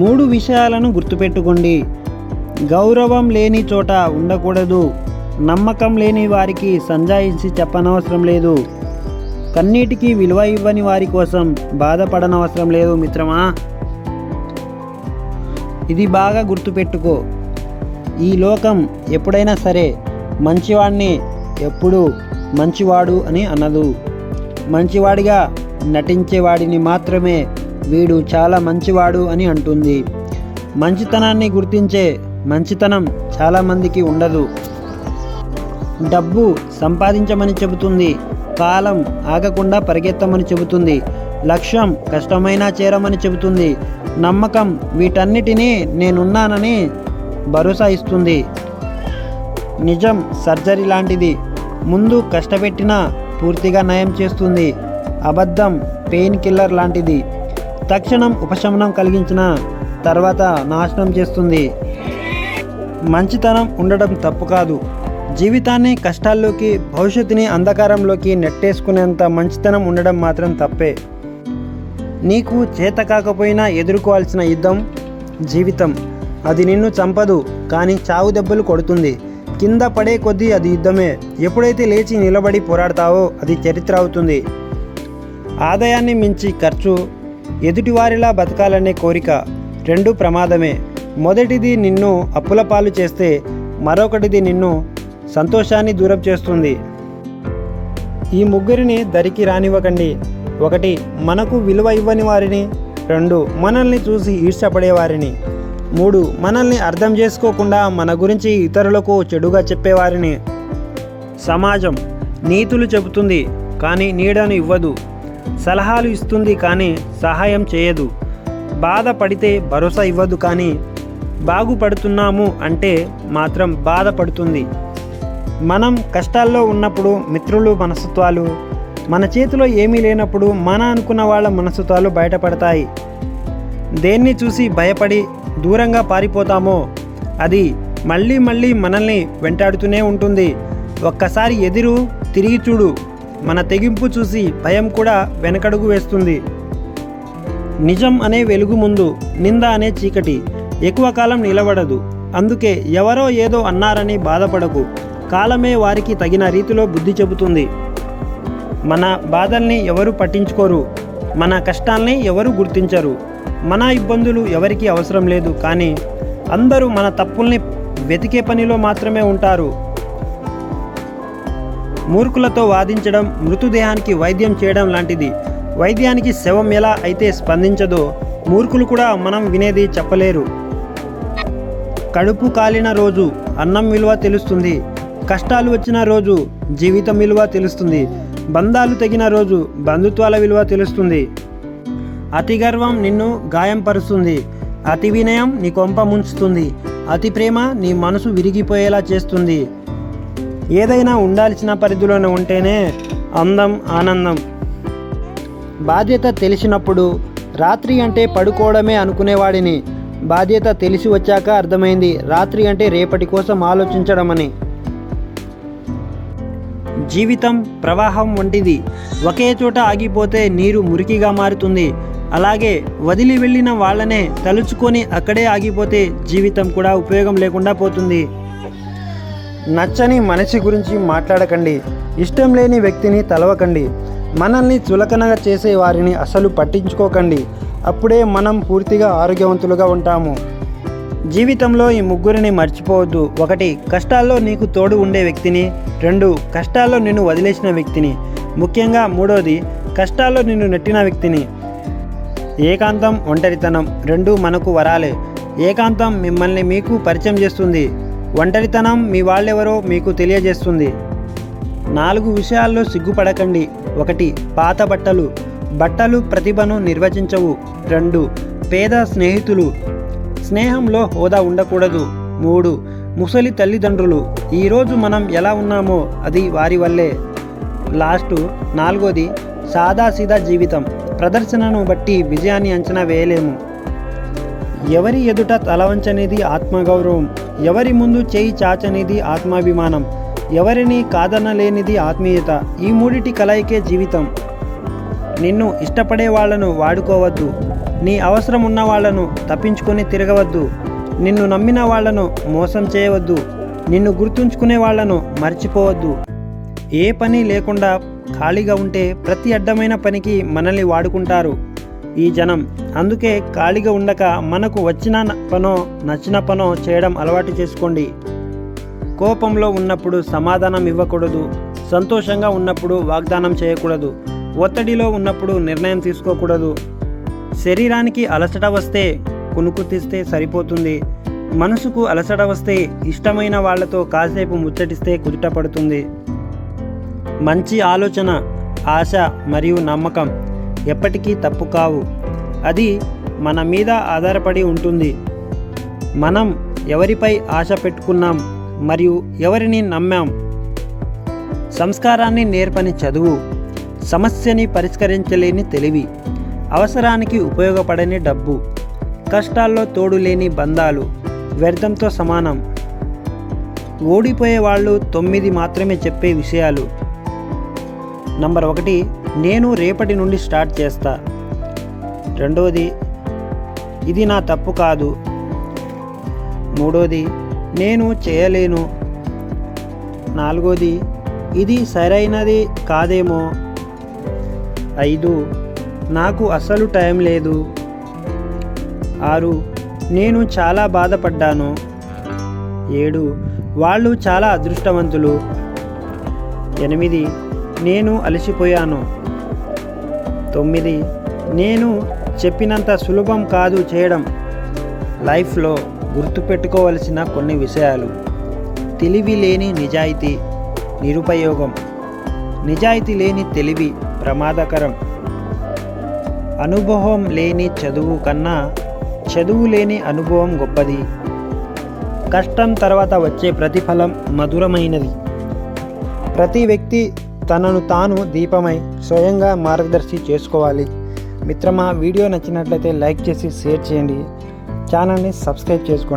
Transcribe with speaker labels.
Speaker 1: 3 విషయాలను గుర్తుపెట్టుకోండి. గౌరవం లేని చోట ఉండకూడదు. నమ్మకం లేని వారికి సంజాయించి చెప్పనవసరం లేదు. కన్నీటికి విలువ ఇవ్వని వారి కోసం బాధపడనవసరం లేదు మిత్రమా. ఇది బాగా గుర్తుపెట్టుకో. ఈ లోకం ఎప్పుడైనా సరే మంచివాడిని ఎప్పుడు మంచివాడు అని అనదు. మంచివాడిగా నటించేవాడిని మాత్రమే వీడు చాలా మంచివాడు అని అంటుంది. మంచితనాన్ని గుర్తించే మంచితనం చాలామందికి ఉండదు. డబ్బు సంపాదించమని చెబుతుంది. కాలం ఆగకుండా పరిగెత్తమని చెబుతుంది. లక్ష్యం కష్టమైనా చేరమని చెబుతుంది. నమ్మకం వీటన్నిటినీ నేనున్నానని భరోసా ఇస్తుంది. నిజం సర్జరీ లాంటిది. ముందు కష్టపెట్టినా పూర్తిగా నయం చేస్తుంది. అబద్ధం పెయిన్ కిల్లర్ లాంటిది. తక్షణం ఉపశమనం కలిగించిన తర్వాత నాశనం చేస్తుంది. మంచితనం ఉండడం తప్పు కాదు. జీవితాన్ని కష్టాల్లోకి, భవిష్యత్తుని అంధకారంలోకి నెట్టేసుకునేంత మంచితనం ఉండడం మాత్రం తప్పే. నీకు చేత కాకపోయినా ఎదుర్కోవాల్సిన యుద్ధం జీవితం. అది నిన్ను చంపదు, కానీ చావు దెబ్బలు కొడుతుంది. కింద పడే కొద్దీ అది యుద్ధమే. ఎప్పుడైతే లేచి నిలబడి పోరాడతావో అది చరిత్ర అవుతుంది. ఆదాయాన్ని మించి ఖర్చు, ఎదుటివారిలా బతకాలనే కోరిక, 2 ప్రమాదమే. మొదటిది నిన్ను అప్పుల పాలు చేస్తే, మరొకటిది నిన్ను సంతోషాన్ని దూరం చేస్తుంది. ఈ ముగ్గురిని దరికి రానివ్వకండి. 1 మనకు విలువ ఇవ్వని వారిని, 2 మనల్ని చూసి ఈర్ష్యపడేవారిని, 3 మనల్ని అర్థం చేసుకోకుండా మన గురించి ఇతరులకు చెడుగా చెప్పేవారిని. సమాజం నీతులు చెబుతుంది కానీ నీడను ఇవ్వదు. సలహాలు ఇస్తుంది కానీ సహాయం చేయదు. బాధపడితే భరోసా ఇవ్వదు కానీ బాగుపడుతున్నాము అంటే మాత్రం బాధపడుతుంది. మనం కష్టాల్లో ఉన్నప్పుడు మిత్రులు మనస్తత్వాలు, మన చేతిలో ఏమీ లేనప్పుడు మన అనుకున్న వాళ్ళ మనస్తత్వాలు బయటపడతాయి. దేన్ని చూసి భయపడి దూరంగా పారిపోతామో అది మళ్ళీ మళ్ళీ మనల్ని వెంటాడుతూనే ఉంటుంది. ఒక్కసారి ఎదురు తిరిగి చూడు. మన తెగింపు చూసి భయం కూడా వెనకడుగు వేస్తుంది. నిజం అనే వెలుగు ముందు నింద అనే చీకటి ఎక్కువ కాలం నిలబడదు. అందుకే ఎవరో ఏదో అన్నారని బాధపడకు. కాలమే వారికి తగిన రీతిలో బుద్ధి చెబుతుంది. మన బాధల్ని ఎవరు పట్టించుకోరు. మన కష్టాల్ని ఎవరు గుర్తించరు. మన ఇబ్బందులు ఎవరికి అవసరం లేదు. కానీ అందరూ మన తప్పుల్ని వెతికే పనిలో మాత్రమే ఉంటారు. మూర్ఖులతో వాదించడం మృతదేహానికి వైద్యం చేయడం లాంటిది. వైద్యానికి శవం ఎలా అయితే స్పందించదో మూర్ఖులు కూడా మనం వినేది చెప్పలేరు. కడుపు కాలిన రోజు అన్నం విలువ తెలుస్తుంది. కష్టాలు వచ్చిన రోజు జీవితం విలువ తెలుస్తుంది. బంధాలు తెగిన రోజు బంధుత్వాల విలువ తెలుస్తుంది. అతి గర్వం నిన్ను గాయంపరుస్తుంది. అతి వినయం నీ కొంప ముంచుతుంది. అతి ప్రేమ నీ మనసు విరిగిపోయేలా చేస్తుంది. ఏదైనా ఉండాల్సిన పరిధిలోనే ఉంటేనే అందం, ఆనందం. బాధ్యత తెలిసినప్పుడు రాత్రి అంటే పడుకోవడమే అనుకునేవాడిని. బాధ్యత తెలిసి వచ్చాక అర్థమైంది రాత్రి అంటే రేపటి కోసం ఆలోచించడమని. జీవితం ప్రవాహం వంటిది. ఒకే చోట ఆగిపోతే నీరు మురికిగా మారుతుంది. అలాగే వదిలి వెళ్ళిన వాళ్ళనే తలుచుకొని అక్కడే ఆగిపోతే జీవితం కూడా ఉపయోగం లేకుండా పోతుంది. నచ్చని మనిషి గురించి మాట్లాడకండి. ఇష్టం లేని వ్యక్తిని తలవకండి. మనల్ని చులకనగా చేసే వారిని అసలు పట్టించుకోకండి. అప్పుడే మనం పూర్తిగా ఆరోగ్యవంతులుగా ఉంటాము. జీవితంలో ఈ ముగ్గురిని మర్చిపోవద్దు. 1 కష్టాల్లో నీకు తోడు ఉండే వ్యక్తిని, 2 కష్టాల్లో నిన్ను వదిలేసిన వ్యక్తిని, ముఖ్యంగా 3వది కష్టాల్లో నిన్ను నెట్టిన వ్యక్తిని. ఏకాంతం, ఒంటరితనం 2 మనకు వరాలే. ఏకాంతం మిమ్మల్ని మీకు పరిచయం చేస్తుంది. ఒంటరితనం మీ వాళ్ళెవరో మీకు తెలియజేస్తుంది. 4 విషయాల్లో సిగ్గుపడకండి. 1 పాత బట్టలు. బట్టలు ప్రతిభను నిర్వచించవు. 2 పేద స్నేహితులు. స్నేహంలో హోదా ఉండకూడదు. 3 ముసలి తల్లిదండ్రులు. ఈరోజు మనం ఎలా ఉన్నామో అది వారి వల్లే. లాస్ట్ 4వది సాదాసీదా జీవితం. ప్రదర్శనను బట్టి విజయాన్ని అంచనా వేయలేము. ఎవరి ఎదుట తలవంచనేది ఆత్మగౌరవం. ఎవరి ముందు చేయి చాచనేది ఆత్మాభిమానం. ఎవరిని కాదనలేనిది ఆత్మీయత. ఈ 3 కలయికే జీవితం. నిన్ను ఇష్టపడే వాళ్ళను వాడుకోవద్దు. నీ అవసరం ఉన్న వాళ్లను తప్పించుకొని తిరగవద్దు. నిన్ను నమ్మిన వాళ్లను మోసం చేయవద్దు. నిన్ను గుర్తుంచుకునే వాళ్లను మర్చిపోవద్దు. ఏ పని లేకుండా ఖాళీగా ఉంటే ప్రతి అడ్డమైన పనికి మనల్ని వాడుకుంటారు ఈ జనం. అందుకే ఖాళీగా ఉండక మనకు వచ్చిన పనో నచ్చిన పనో చేయడం అలవాటు చేసుకోండి. కోపంలో ఉన్నప్పుడు సమాధానం ఇవ్వకూడదు. సంతోషంగా ఉన్నప్పుడు వాగ్దానం చేయకూడదు. ఒత్తిడిలో ఉన్నప్పుడు నిర్ణయం తీసుకోకూడదు. శరీరానికి అలసట వస్తే కునుకు తీస్తే సరిపోతుంది. మనసుకు అలసట వస్తే ఇష్టమైన వాళ్లతో కాసేపు ముచ్చటిస్తే కుదుట పడుతుంది. మంచి ఆలోచన, ఆశ మరియు నమ్మకం ఎప్పటికీ తప్పు కావు. అది మన మీద ఆధారపడి ఉంటుంది. మనం ఎవరిపై ఆశ పెట్టుకున్నాం మరియు ఎవరిని నమ్మాం. సంస్కారాన్ని నేర్పని చదువు, సమస్యని పరిష్కరించలేని తెలివి, అవసరానికి ఉపయోగపడని డబ్బు, కష్టాల్లో తోడు లేని బంధాలు వ్యర్థంతో సమానం. ఓడిపోయే వాళ్ళు 9 మాత్రమే చెప్పే విషయాలు. నంబర్ 1, నేను రేపటి నుండి స్టార్ట్ చేస్తా. రెండోది, ఇది నా తప్పు కాదు. మూడోది, నేను చేయలేను. నాలుగోది, ఇది సరైనది కాదేమో. 5, నాకు అసలు టైం లేదు. 6, నేను చాలా బాధపడ్డాను. 7, వాళ్ళు చాలా అదృష్టవంతులు. 8, నేను అలసిపోయాను. 9, నేను చెప్పినంత సులభం కాదు చేయడం. లైఫ్లో గుర్తుపెట్టుకోవలసిన కొన్ని విషయాలు. తెలివి లేని నిజాయితీ నిరుపయోగం. నిజాయితీ లేని తెలివి ప్రమాదకరం. అనుభవం లేని చదువు కన్నా చదువు లేని అనుభవం గొప్పది. కష్టం తర్వాత వచ్చే ప్రతిఫలం మధురమైనది. ప్రతి వ్యక్తి తనను తాను దీపమై స్వయంగా మార్గదర్శి చేసుకోవాలి. మిత్రమా, వీడియో నచ్చినట్లయితే లైక్ చేసి షేర్ చేయండి. ఛానల్ని సబ్స్క్రైబ్ చేసుకోండి.